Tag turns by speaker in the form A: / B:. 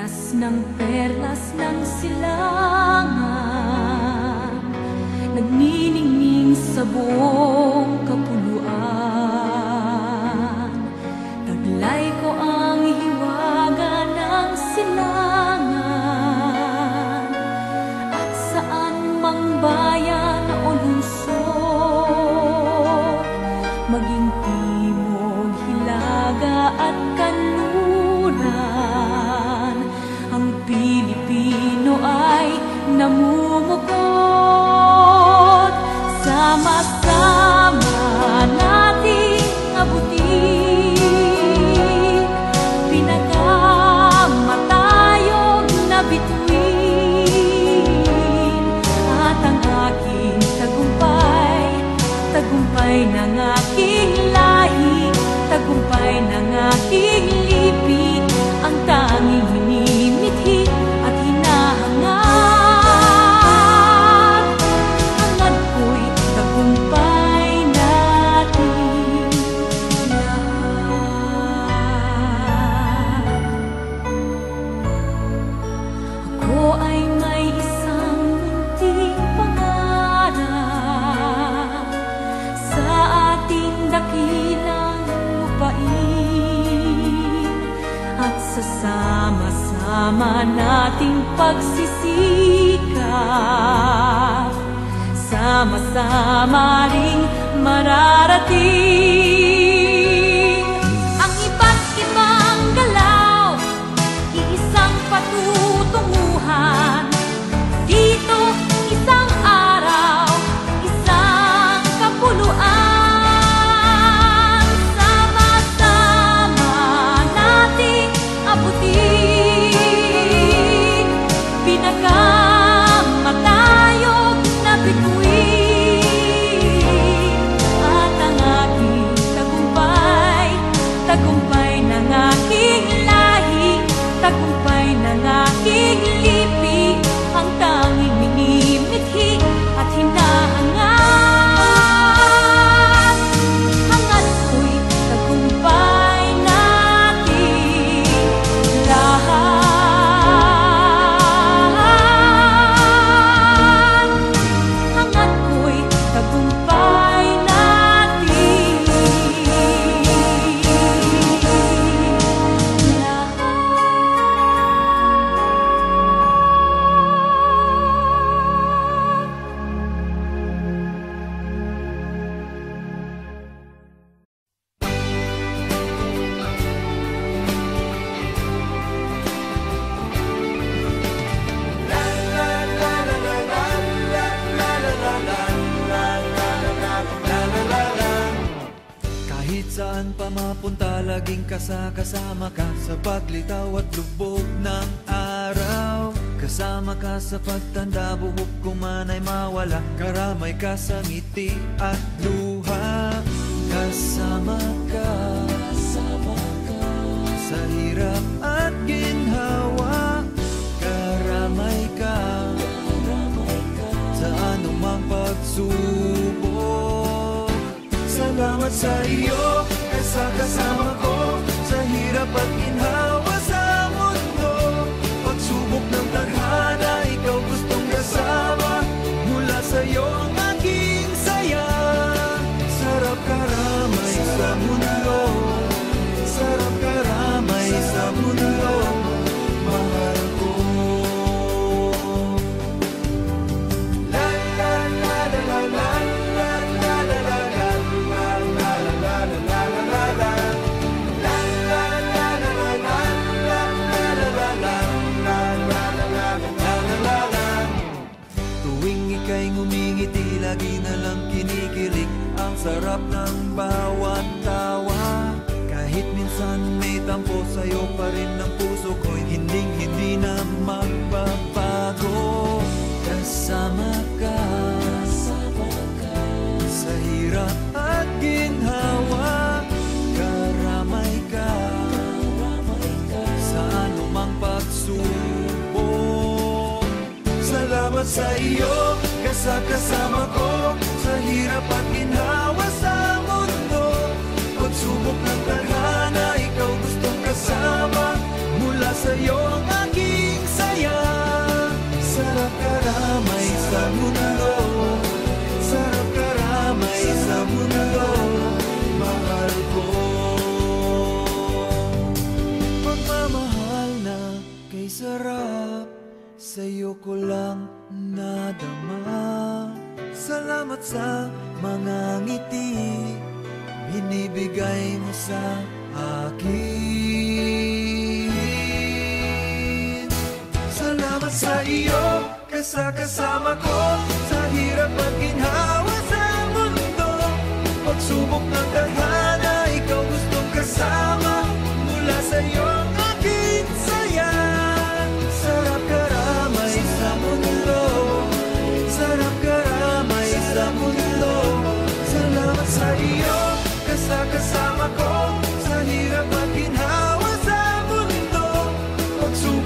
A: Bias ng perlas ng silangan, nagniningning sa buong kapuluan. Taglay ko ang hiwaga ng silangan, at saan mang bayan o lungsod, maging timog, hilaga at kanluran, ang Pilipino ay namumukod. Sama-sama nating abutin pinakamatayog na bituin, at ang aking tagumpay, tagumpay ng aking lahi, tagumpay ng aking lipi, ang tanging minimithi at hinahangad. Hangad ko'y tagumpay natin lahat. Ako ay may isang munting pangarap sa ating dakilang lupain, at sa sama-sama nating pagsisikap, sama-sama ring mararating ang iba't ibang galaw, iisang patutunguhan. Dito isang araw, isang kapuluan, sama-sama nating abutin pinakamatayog na bituin, at ang aking tagumpay, tagumpay ng aking lahi, tagumpay ng aking lipi, ang tanging minimithi at hinahangad. Hangad ko'y tagumpay natin lahat. Hangad ko'y tagumpay natin lahat.
B: Kahit saan pa mapunta, laging kasama ka sa paglitaw at lubog ng araw. Kasama ka sa pagtanda, buhok ko man ay mawala, karamay ka sa ngiti at luha. Kasama ka sa hirap at ginhawa, karamay ka sa anumang pagsubok. Salamat sa iyo, sa kasama ko, sa hirap at ginhawa sa mundo. Pagsubok ng tadhana, ikaw gustong kasama, mula sa iyo ang aking saya. Sarap karamay sa mundo, sarap karamay sa mundo, mahal ko. La la la la la la. Tuwing ika'y ngumingiti, lagi na lang kinikilig ang sarap ng bawat tawa. Kahit minsan may tampo, sa'yo pa rin ang puso ko'y hinding-hindi na magbabago. Kasama ka sa hirap at ginhawa, karamay ka sa anumang pagsubok. Salamat sa iyo, kasama ko, sa hirap at ginhawa sa mundo. Pagsubok ng tadhana, ikaw gustong kasama, mula sa iyo ang aking sarap, sa'yo ko lang nadama. Salamat sa mga ngiti binibigay mo sa akin. Salamat sa iyo, kasama ko sa hirap at ginhawa sa mundo. Pagsubok ng tadhana, ikaw gustong kasama. Mula sa iyong aking saya. Sarap karamay sa mundo, sarap karamay sa mundo. Salamat sa iyo, kasama ko sa hirap at ginhawa sa mundo. Pagsubok